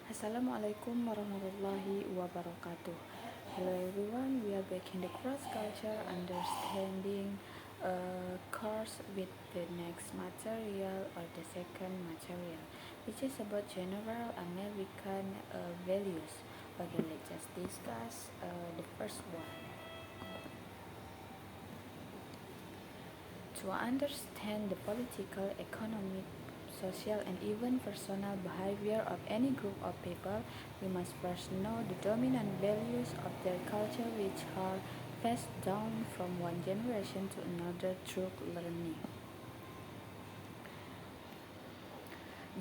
Assalamualaikum warahmatullahi wabarakatuh. Hello everyone, we are back in the cross culture understanding course with the next material or the second material, which is about general American values. Okay, let's just discuss the first one. To understand the political, economic, social, and even personal behavior of any group of people, we must first know the dominant values of their culture, which are passed down from one generation to another through learning.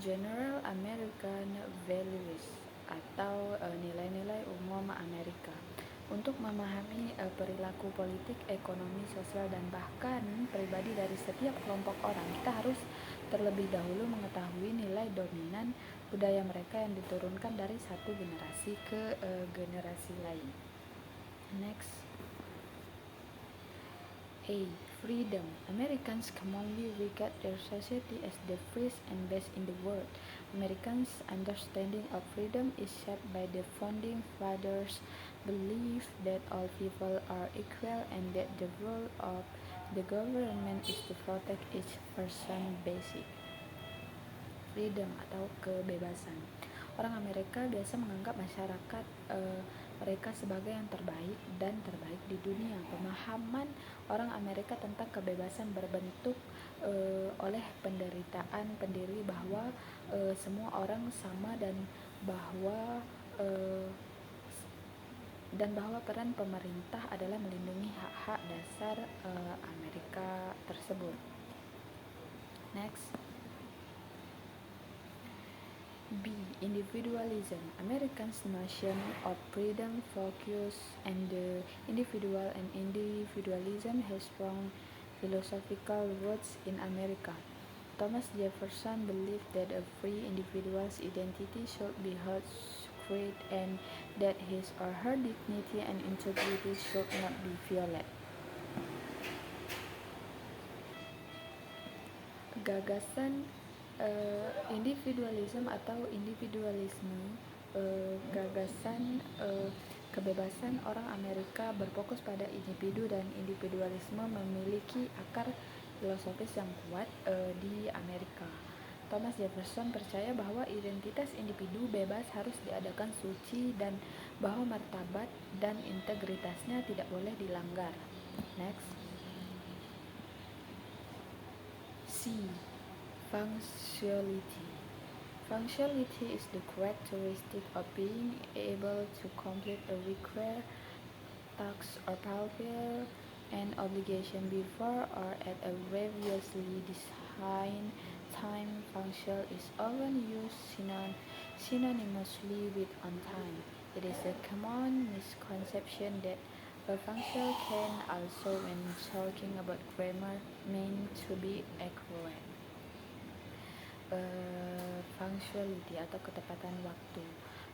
General American Values atau nilai-nilai umum Amerika. Untuk memahami perilaku politik, ekonomi, sosial, dan bahkan pribadi dari setiap kelompok orang, kita harus terlebih dahulu mengetahui nilai dominan budaya mereka yang diturunkan dari satu generasi ke generasi lain. Next. A. Freedom. Americans commonly regard their society as the freest and best in the world. Americans' understanding of freedom is shaped by the founding fathers' belief that all people are equal and that the role of the government is to protect each person basic. Freedom atau kebebasan. Orang Amerika biasa menganggap masyarakat mereka sebagai yang terbaik dan terbaik di dunia. Pemahaman orang Amerika tentang kebebasan berbentuk oleh penderitaan pendiri bahwa semua orang sama uh, dan bahwa peran pemerintah adalah melindungi hak-hak dasar Amerika tersebut. Next. B. Individualism. Americans' notion of freedom, focus, and the individual and individualism has strong philosophical roots in America. Thomas Jefferson believed that a free individual's identity should be held sacred and that his or her dignity and integrity should not be violated. Gagasan individualism atau individualisme, gagasan kebebasan orang Amerika berfokus pada individu, dan individualisme memiliki akar filosofis yang kuat di Amerika. Thomas Jefferson percaya bahwa identitas individu bebas harus diadakan suci dan bahwa martabat dan integritasnya tidak boleh dilanggar. Next. C. Functionality. Functionality is the characteristic of being able to complete a required task or fulfill an obligation before or at a previously defined time. Function is often used synonymously with on time. It is a common misconception that a function can also, when talking about grammar, mean to be accurate. Punctuality atau ketepatan waktu.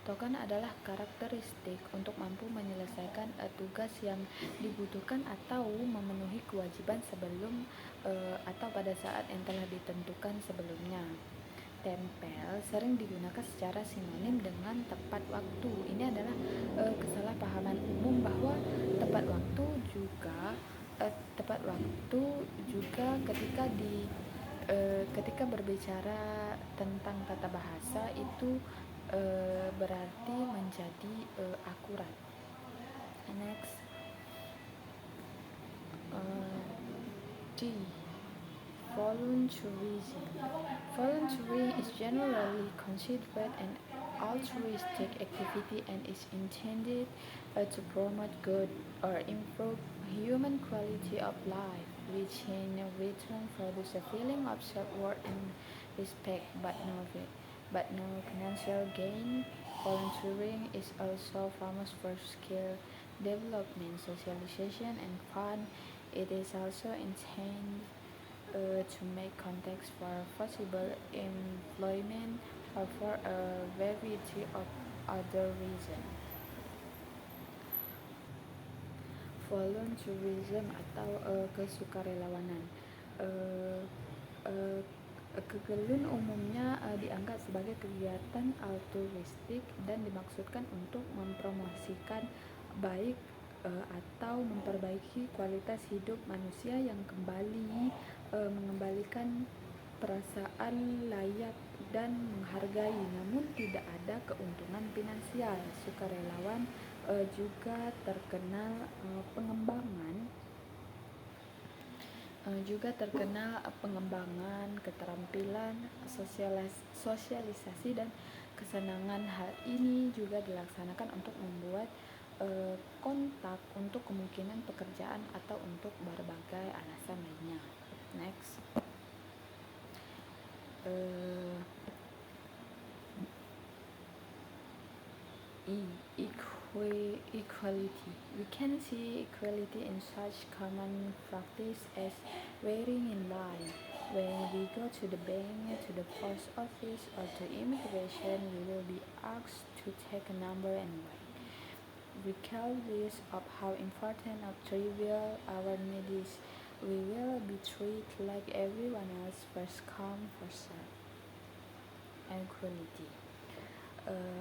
Token adalah karakteristik untuk mampu menyelesaikan tugas yang dibutuhkan atau memenuhi kewajiban sebelum atau pada saat yang telah ditentukan sebelumnya. Tempel sering digunakan secara sinonim dengan tepat waktu. Ini adalah kesalahpahaman umum bahwa tepat waktu juga ketika berbicara tentang tata bahasa itu berarti menjadi akurat. Next. D. Volunteerism. Volunteering is generally considered an altruistic activity and is intended to promote good or improve human quality of life, which in return produce a feeling of self-worth and respect, but no financial gain. Volunteering is also famous for skill development, socialization, and fun. It is also intended to make contacts for possible employment or for a variety of other reasons. Volunteerism atau kesukarelawanan. Kegelun umumnya dianggap sebagai kegiatan altruistik dan dimaksudkan untuk mempromosikan baik atau memperbaiki kualitas hidup manusia yang kembali mengembalikan perasaan layak dan menghargai, namun tidak ada keuntungan finansial. Sukarelawan juga terkenal pengembangan keterampilan sosialisasi dan kesenangan. Hal ini juga dilaksanakan untuk membuat kontak untuk kemungkinan pekerjaan atau untuk berbagai alasan lainnya. Next. Equality. We can see equality in such common practice as waiting in line. When we go to the bank, to the post office, or to immigration, we will be asked to take a number and wait. Regardless of how important or trivial our need is, we will be treated like everyone else, first come, first serve. Equality.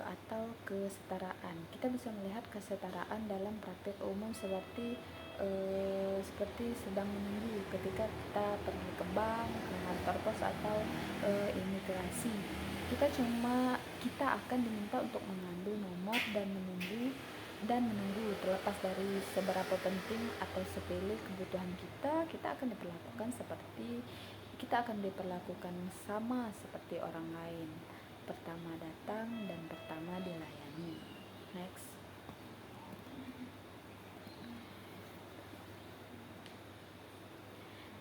Atau kesetaraan. Kita bisa melihat kesetaraan dalam praktik umum seperti sedang menunggu ketika kita pergi ke bank, ke kantor pos atau imigrasi. Kita akan diminta untuk mengambil nomor dan menunggu terlepas dari seberapa penting atau sepele kebutuhan kita akan diperlakukan sama seperti orang lain. Pertama datang dan pertama dilayani. Next.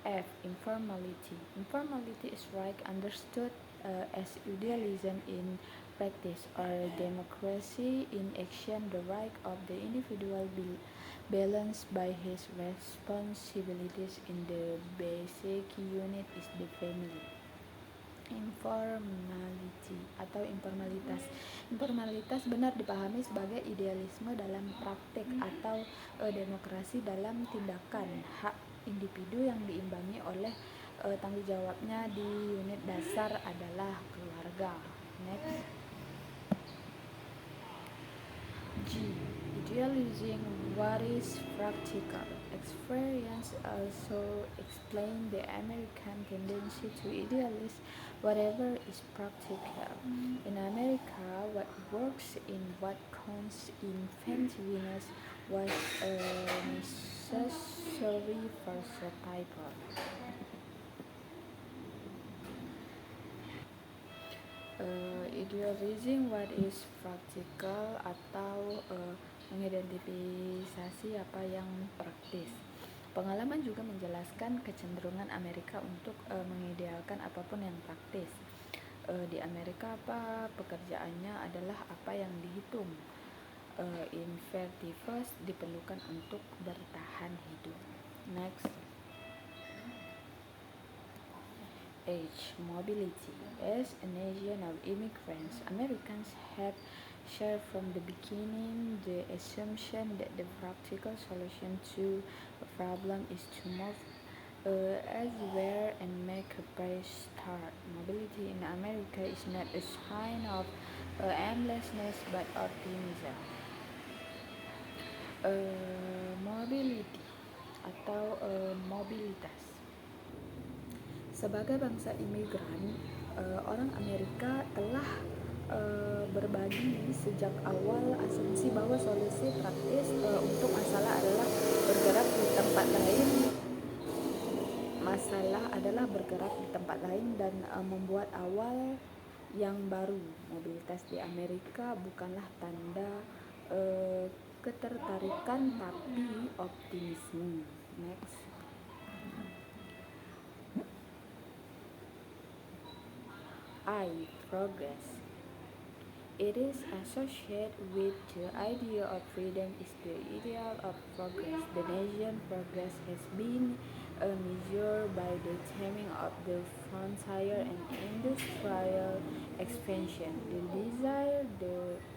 F. Informality. Informality is right understood as idealism in practice or democracy in action, the right of the individual balanced by his responsibilities in the basic unit is the family. Informality atau informalitas. Informalitas benar dipahami sebagai idealisme dalam praktik atau demokrasi dalam tindakan hak individu yang diimbangi oleh tanggung jawabnya di unit dasar adalah keluarga. Next. G. Idealizing what is practical. Experience also explain the American tendency to idealize whatever is practical. In America, what works in what counts inventiveness was necessary for survival. Idealizing what is practical atau mengidentifikasi apa yang praktis. Pengalaman juga menjelaskan kecenderungan Amerika untuk mengidealkan apapun yang praktis. Di Amerika pekerjaannya adalah apa yang dihitung. Inventiveness diperlukan untuk bertahan hidup. Next. H. Mobility. As a nation of immigrants, Americans have shared from the beginning the assumption that the practical solution to a problem is to move elsewhere and make a fresh start. Mobility in America is not a sign of aimlessness but optimism. Mobility atau mobilitas. Sebagai bangsa imigran, orang Amerika telah berbagi sejak awal asumsi bahwa solusi praktis untuk masalah adalah bergerak di tempat lain. Dan membuat awal yang baru. Mobilitas di Amerika bukanlah tanda ketertarikan tapi optimisme. Next. I. Progress. It is associated with the idea of freedom is the ideal of progress. The nation's progress has been measured by the taming of the frontier and industrial expansion. The desire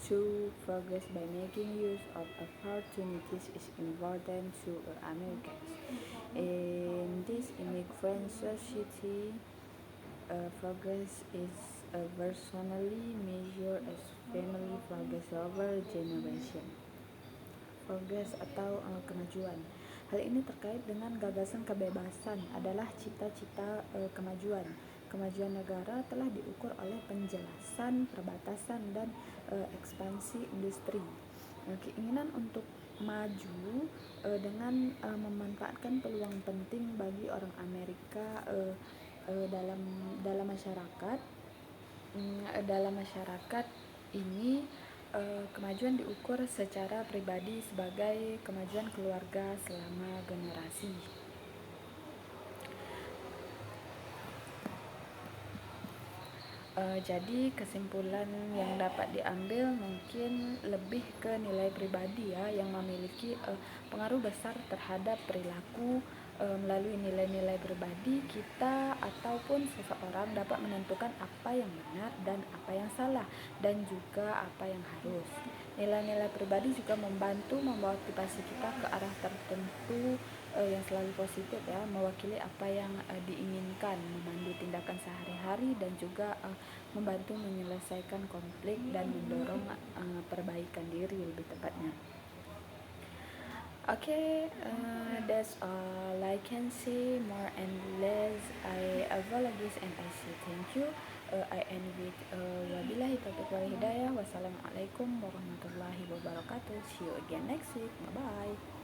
to progress by making use of opportunities is important to Americans. In this immigrant society, Progress is personally measured as family progress over generation. Progress atau kemajuan. Hal ini terkait dengan gagasan kebebasan adalah cita-cita kemajuan. Kemajuan negara telah diukur oleh penjelasan, perbatasan, dan ekspansi industri. Keinginan untuk maju dengan memanfaatkan peluang penting bagi orang Amerika dalam masyarakat. Dalam masyarakat ini kemajuan diukur secara pribadi sebagai kemajuan keluarga selama generasi. Jadi kesimpulan yang dapat diambil mungkin lebih ke nilai pribadi ya, yang memiliki pengaruh besar terhadap perilaku. Melalui nilai-nilai pribadi kita ataupun seseorang dapat menentukan apa yang benar dan apa yang salah, dan juga apa yang harus. Nilai-nilai pribadi juga membantu memotivasi kita ke arah tertentu yang selalu positif ya, mewakili apa yang diinginkan, memandu tindakan sehari-hari, dan juga membantu menyelesaikan konflik dan mendorong perbaikan diri lebih tepatnya. Okay, that's all I can say. More and less, I apologize and I say thank you. I end with wabillahi taufiq wal hidayah. Wassalamualaikum warahmatullahi wabarakatuh. See you again next week. Bye bye.